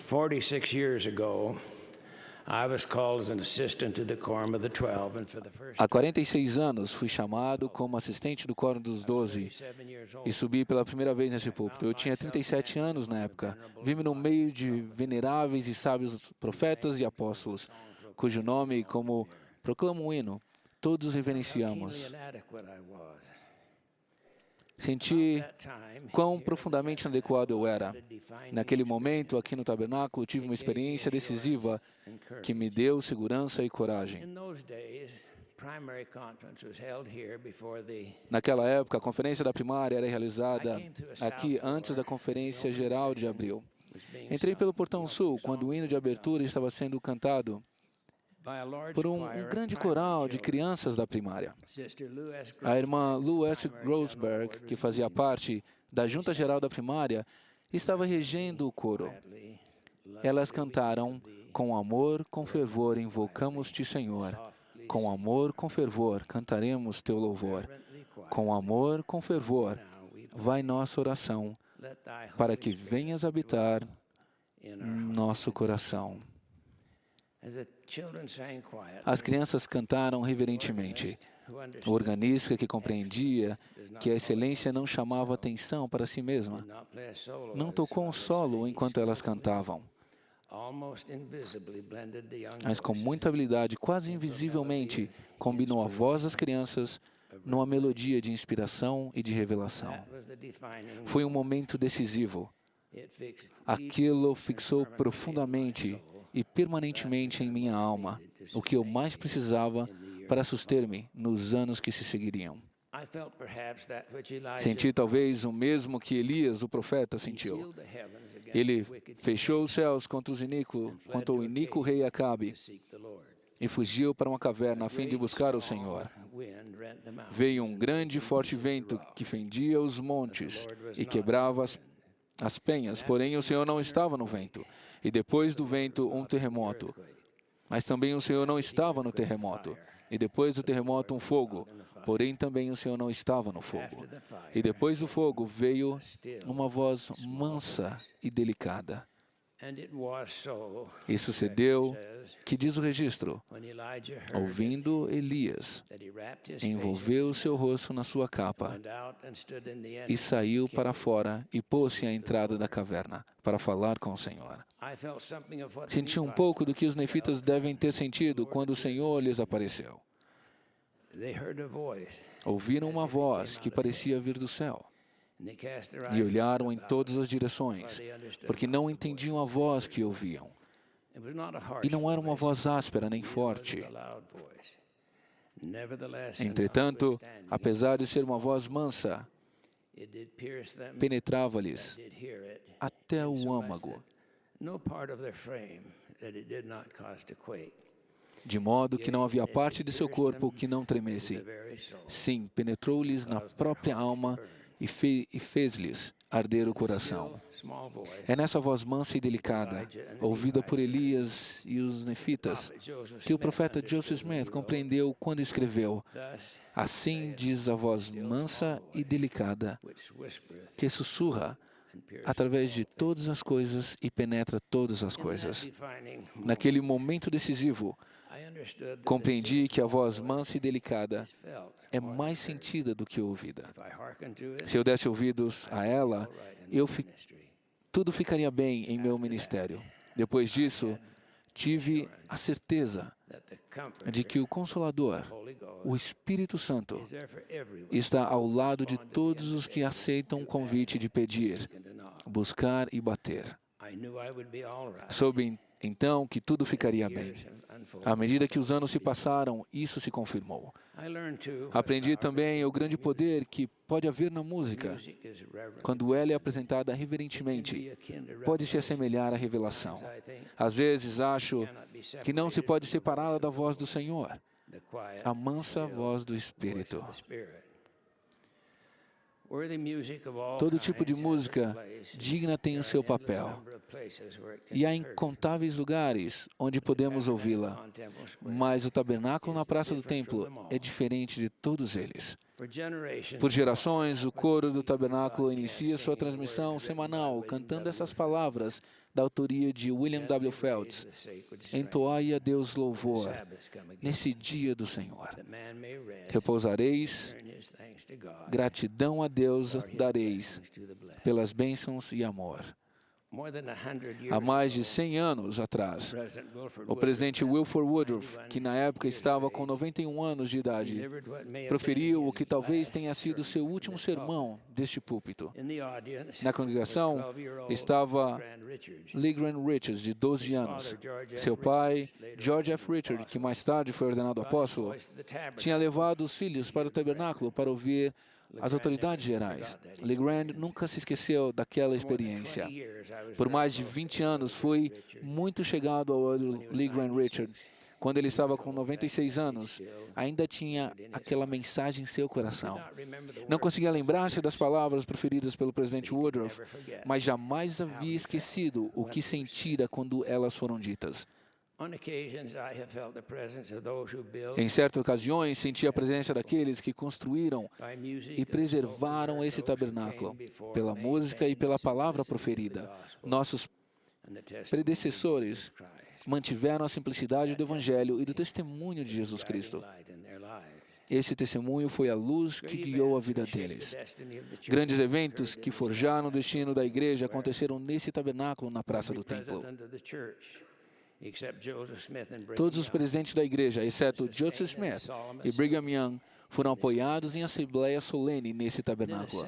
46 years ago, I was called as an assistant to the Quorum of the 12, and for the first Há 46 anos, fui chamado como assistente do Quórum dos 12 e subi pela primeira vez nesse púlpito. Eu tinha 37 anos na época. Vi-me no meio de veneráveis e sábios profetas e apóstolos, cujo nome, como proclama um hino, todos reverenciamos. Senti quão profundamente inadequado eu era. Naquele momento, aqui no tabernáculo, tive uma experiência decisiva que me deu segurança e coragem. Naquela época, a conferência da primária era realizada aqui antes da conferência geral de abril. Entrei pelo portão sul quando o hino de abertura estava sendo cantado por um grande coral de crianças da primária. A irmã Lou S. Grossberg, que fazia parte da junta geral da primária, estava regendo o coro. Elas cantaram: "Com amor, com fervor, invocamos-te, Senhor. Com amor, com fervor, cantaremos teu louvor. Com amor, com fervor, vai nossa oração, para que venhas habitar nosso coração." As crianças cantaram reverentemente. O organista, que compreendia que a excelência não chamava atenção para si mesma, não tocou um solo enquanto elas cantavam, mas com muita habilidade, quase invisivelmente, combinou a voz das crianças numa melodia de inspiração e de revelação. Foi um momento decisivo. Aquilo fixou profundamente e permanentemente em minha alma o que eu mais precisava para suster-me nos anos que se seguiriam. Senti talvez o mesmo que Elias, o profeta, sentiu. Ele fechou os céus contra o iníquo rei Acabe e fugiu para uma caverna a fim de buscar o Senhor. Veio um grande e forte vento que fendia os montes e quebrava as penhas, porém o Senhor não estava no vento. E depois do vento, um terremoto. Mas também o Senhor não estava no terremoto. E depois do terremoto, um fogo. Porém também o Senhor não estava no fogo. E depois do fogo veio uma voz mansa e delicada. E sucedeu que, diz o registro, ouvindo Elias, envolveu seu rosto na sua capa e saiu para fora e pôs-se à entrada da caverna para falar com o Senhor. Senti um pouco do que os nefitas devem ter sentido quando o Senhor lhes apareceu. Ouviram uma voz que parecia vir do céu. E olharam em todas as direções, porque não entendiam a voz que ouviam. E não era uma voz áspera nem forte. Entretanto, apesar de ser uma voz mansa, penetrava-lhes até o âmago, de modo que não havia parte de seu corpo que não tremesse. Sim, penetrou-lhes na própria alma e fez-lhes arder o coração. É nessa voz mansa e delicada, ouvida por Elias e os nefitas, que o profeta Joseph Smith compreendeu quando escreveu: "Assim diz a voz mansa e delicada, que sussurra através de todas as coisas e penetra todas as coisas." Naquele momento decisivo, compreendi que a voz mansa e delicada é mais sentida do que ouvida. Se eu desse ouvidos a ela, tudo ficaria bem em meu ministério. Depois disso, tive a certeza de que o Consolador, o Espírito Santo, está ao lado de todos os que aceitam o convite de pedir, buscar e bater. Soube então que tudo ficaria bem. À medida que os anos se passaram, isso se confirmou. Aprendi também o grande poder que pode haver na música. Quando ela é apresentada reverentemente, pode se assemelhar à revelação. Às vezes acho que não se pode separá-la da voz do Senhor, a mansa voz do Espírito. Todo tipo de música digna tem o seu papel. E há incontáveis lugares onde podemos ouvi-la. Mas o tabernáculo na praça do templo é diferente de todos eles. Por gerações, o coro do tabernáculo inicia sua transmissão semanal cantando essas palavras da autoria de William W. Phelps. Entoai a Deus louvor nesse dia do Senhor. Repousareis, gratidão a Deus dareis pelas bênçãos e amor. Há mais de 100 anos atrás, o presidente Wilford Woodruff, que na época estava com 91 anos de idade, proferiu o que talvez tenha sido seu último sermão deste púlpito. Na congregação estava Lee Grant Richards, de 12 anos. Seu pai, George F. Richard, que mais tarde foi ordenado apóstolo, tinha levado os filhos para o tabernáculo para ouvir as autoridades gerais. Lee Grant nunca se esqueceu daquela experiência. Por mais de 20 anos, foi muito chegado ao Lee Grant Richard. Quando ele estava com 96 anos, ainda tinha aquela mensagem em seu coração. Não conseguia lembrar-se das palavras proferidas pelo presidente Woodruff, mas jamais havia esquecido o que sentira quando elas foram ditas. Em certas ocasiões, senti a presença daqueles que construíram e preservaram esse tabernáculo, pela música e pela palavra proferida. Nossos predecessores mantiveram a simplicidade do Evangelho e do testemunho de Jesus Cristo. Esse testemunho foi a luz que guiou a vida deles. Grandes eventos que forjaram o destino da igreja aconteceram nesse tabernáculo na praça do templo. Todos os presidentes da igreja, exceto Joseph Smith e Brigham Young, foram apoiados em assembleia solene nesse tabernáculo.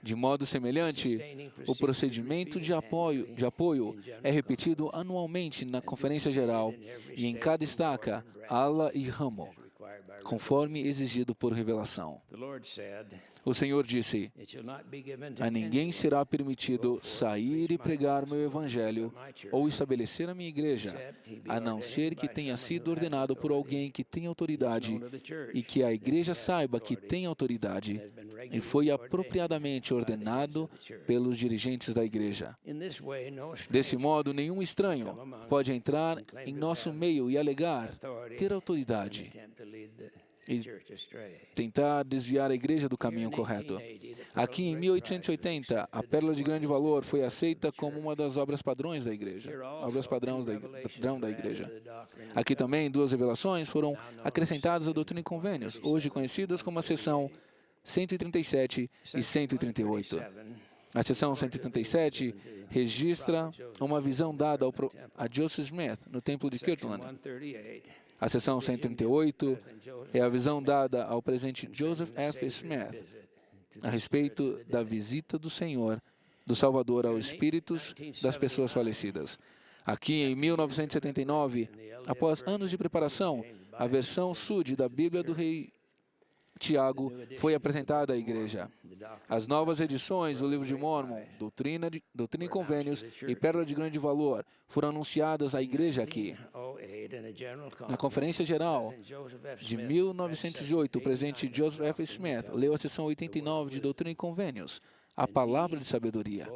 De modo semelhante, o procedimento de apoio é repetido anualmente na Conferência Geral e em cada estaca, ala e ramo, conforme exigido por revelação. O Senhor disse: a ninguém será permitido sair e pregar meu evangelho ou estabelecer a minha igreja, a não ser que tenha sido ordenado por alguém que tem autoridade e que a igreja saiba que tem autoridade e foi apropriadamente ordenado pelos dirigentes da igreja. Desse modo, nenhum estranho pode entrar em nosso meio e alegar ter autoridade e tentar desviar a igreja do caminho correto. Aqui, em 1880, a Pérola de Grande Valor foi aceita como uma das obras padrões da igreja, padrão da igreja. Aqui também, duas revelações foram acrescentadas à Doutrina e Convênios, hoje conhecidas como a seção 137 e 138. A seção 137 registra uma visão dada a Joseph Smith no templo de Kirtland. A seção 138 é a visão dada ao presidente Joseph F. Smith a respeito da visita do Senhor, do Salvador aos espíritos das pessoas falecidas. Aqui, em 1979, após anos de preparação, a versão Sud da Bíblia do Rei Tiago foi apresentada à igreja. As novas edições do Livro de Mórmon, Doutrina e Convênios e Pérola de Grande Valor foram anunciadas à igreja aqui. Na Conferência Geral de 1908, o presidente Joseph F. Smith leu a seção 89 de Doutrina e Convênios, a Palavra de Sabedoria.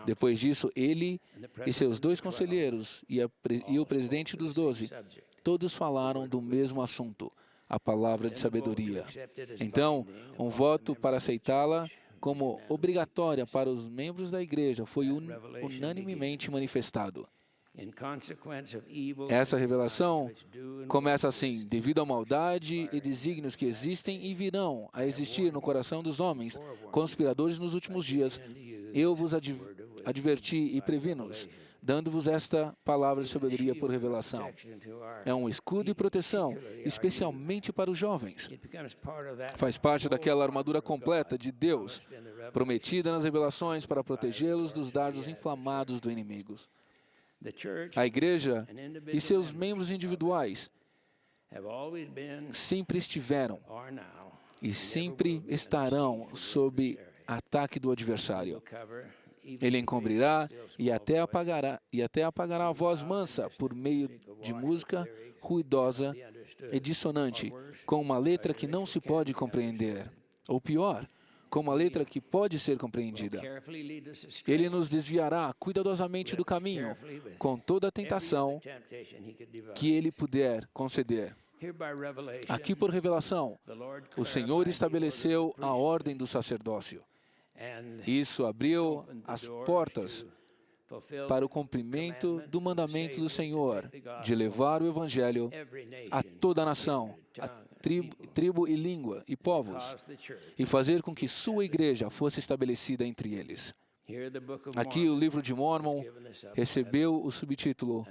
Depois disso, ele e seus dois conselheiros e o presidente dos 12, todos falaram do mesmo assunto, a Palavra de Sabedoria. Então, um voto para aceitá-la como obrigatória para os membros da igreja foi unanimemente manifestado. Essa revelação começa assim: devido à maldade e desígnios que existem e virão a existir no coração dos homens, conspiradores nos últimos dias, eu vos adverti e previno-os, dando-vos esta palavra de sabedoria por revelação. É um escudo e proteção, especialmente para os jovens. Faz parte daquela armadura completa de Deus, prometida nas revelações para protegê-los dos dardos inflamados do inimigo. A igreja e seus membros individuais sempre estiveram e sempre estarão sob ataque do adversário. Ele encobrirá e até apagará a voz mansa por meio de música ruidosa e dissonante, com uma letra que não se pode compreender. Ou pior, com uma letra que pode ser compreendida. Ele nos desviará cuidadosamente do caminho, com toda a tentação que ele puder conceder. Aqui, por revelação, o Senhor estabeleceu a ordem do sacerdócio. Isso abriu as portas para o cumprimento do mandamento do Senhor de levar o Evangelho a toda a nação, a tribo e língua e povos, e fazer com que sua igreja fosse estabelecida entre eles. Aqui, o livro de Mórmon recebeu o subtítulo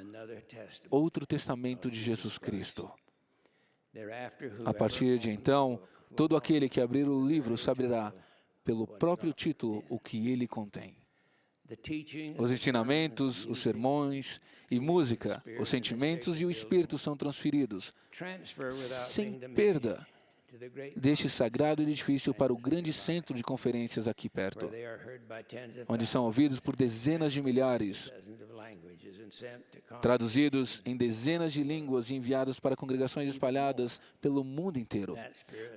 Outro Testamento de Jesus Cristo. A partir de então, todo aquele que abrir o livro saberá, pelo próprio título, o que ele contém. Os ensinamentos, os sermões e música, os sentimentos e o Espírito são transferidos, sem perda, deste sagrado edifício para o grande centro de conferências aqui perto, onde são ouvidos por dezenas de milhares, traduzidos em dezenas de línguas e enviados para congregações espalhadas pelo mundo inteiro.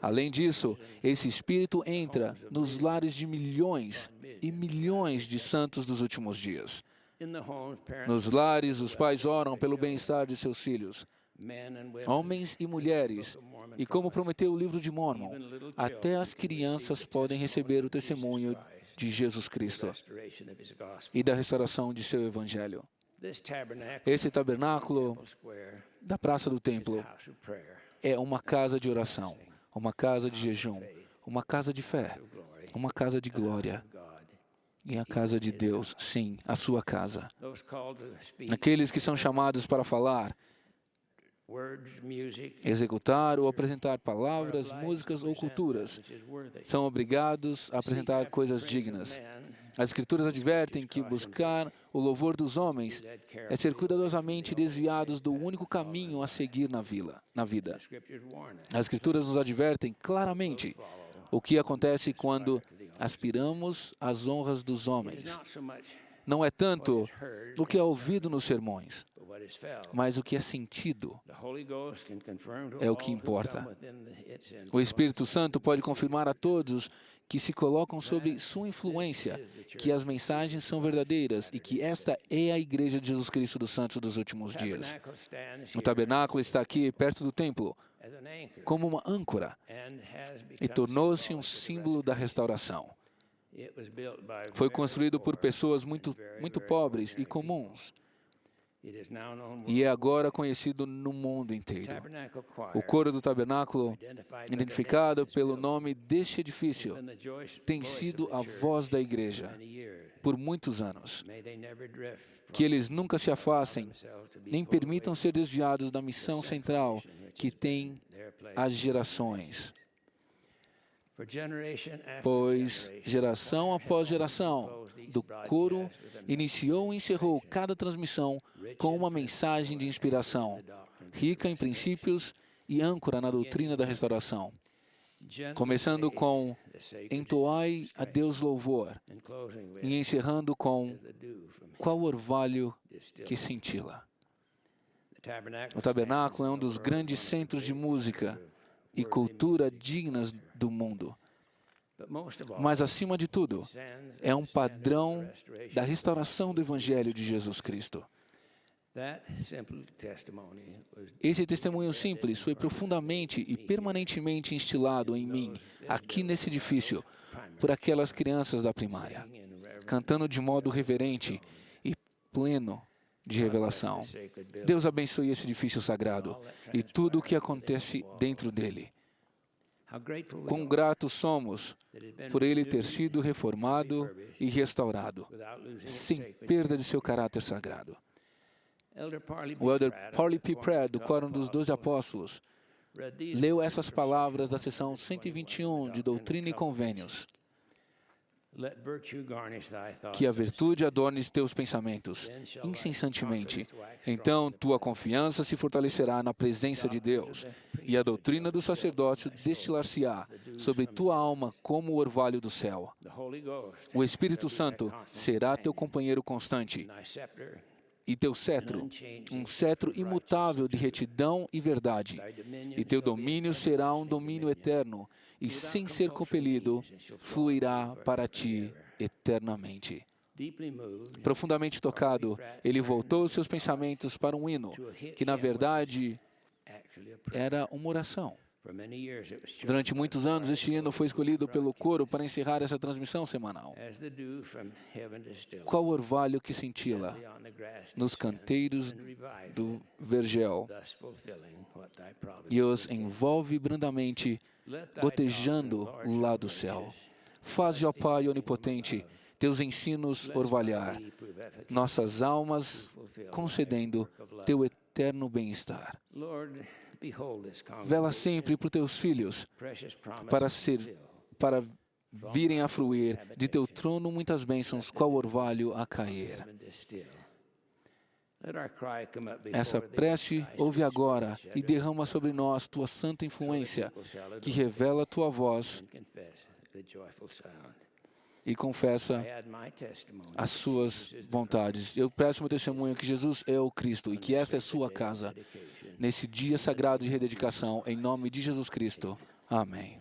Além disso, esse Espírito entra nos lares de milhões e milhões de santos dos últimos dias. Nos lares, os pais oram pelo bem-estar de seus filhos, homens e mulheres, e como prometeu o livro de Mórmon, até as crianças podem receber o testemunho de Jesus Cristo e da restauração de seu Evangelho. Esse tabernáculo da Praça do Templo é uma casa de oração, uma casa de jejum, uma casa de fé, uma casa de glória. E a casa de Deus, sim, a sua casa. Aqueles que são chamados para falar, executar ou apresentar palavras, músicas ou culturas, são obrigados a apresentar coisas dignas. As Escrituras advertem que buscar o louvor dos homens é ser cuidadosamente desviados do único caminho a seguir na vida. As Escrituras nos advertem claramente o que acontece quando aspiramos às honras dos homens. Não é tanto o que é ouvido nos sermões, mas o que é sentido é o que importa. O Espírito Santo pode confirmar a todos que se colocam sob sua influência que as mensagens são verdadeiras e que esta é a Igreja de Jesus Cristo dos Santos dos últimos dias. O tabernáculo está aqui, perto do templo, como uma âncora, e tornou-se um símbolo da restauração. Foi construído por pessoas muito pobres e comuns, e é agora conhecido no mundo inteiro. O coro do tabernáculo, identificado pelo nome deste edifício, tem sido a voz da igreja por muitos anos. Que eles nunca se afastem, nem permitam ser desviados da missão central que tem as gerações. Pois geração após geração do coro iniciou e encerrou cada transmissão com uma mensagem de inspiração, rica em princípios e âncora na doutrina da restauração. Começando com entoai a Deus louvor e encerrando com qual orvalho que cintila. O tabernáculo é um dos grandes centros de música e cultura dignas do mundo. Mas, acima de tudo, é um padrão da restauração do Evangelho de Jesus Cristo. Esse testemunho simples foi profundamente e permanentemente instilado em mim, aqui nesse edifício, por aquelas crianças da primária, cantando de modo reverente e pleno de revelação. Deus abençoe esse edifício sagrado e tudo o que acontece dentro dele. Quão gratos somos por ele ter sido reformado e restaurado, sem perda de seu caráter sagrado. O Elder Parley P. Pratt, do Quórum dos 12 Apóstolos, leu essas palavras da seção 121 de Doutrina e Convênios. Que a virtude adorne teus pensamentos, incessantemente. Então, tua confiança se fortalecerá na presença de Deus, e a doutrina do sacerdócio destilar-se-á sobre tua alma como o orvalho do céu. O Espírito Santo será teu companheiro constante, e teu cetro, um cetro imutável de retidão e verdade. E teu domínio será um domínio eterno, e sem ser compelido, fluirá para ti eternamente. Profundamente tocado, ele voltou seus pensamentos para um hino, que na verdade era uma oração. Durante muitos anos, este hino foi escolhido pelo coro para encerrar essa transmissão semanal. Qual orvalho que cintila nos canteiros do vergel e os envolve brandamente, gotejando lá do céu. Faze, ó Pai onipotente, teus ensinos orvalhar, nossas almas concedendo teu eterno bem-estar. Vela sempre por teus filhos, para virem a fruir de teu trono muitas bênçãos, qual orvalho a cair. Essa prece ouve agora e derrama sobre nós tua santa influência, que revela tua voz e confessa as suas vontades. Eu presto meu testemunho que Jesus é o Cristo e que esta é sua casa, nesse dia sagrado de rededicação, em nome de Jesus Cristo. Amém.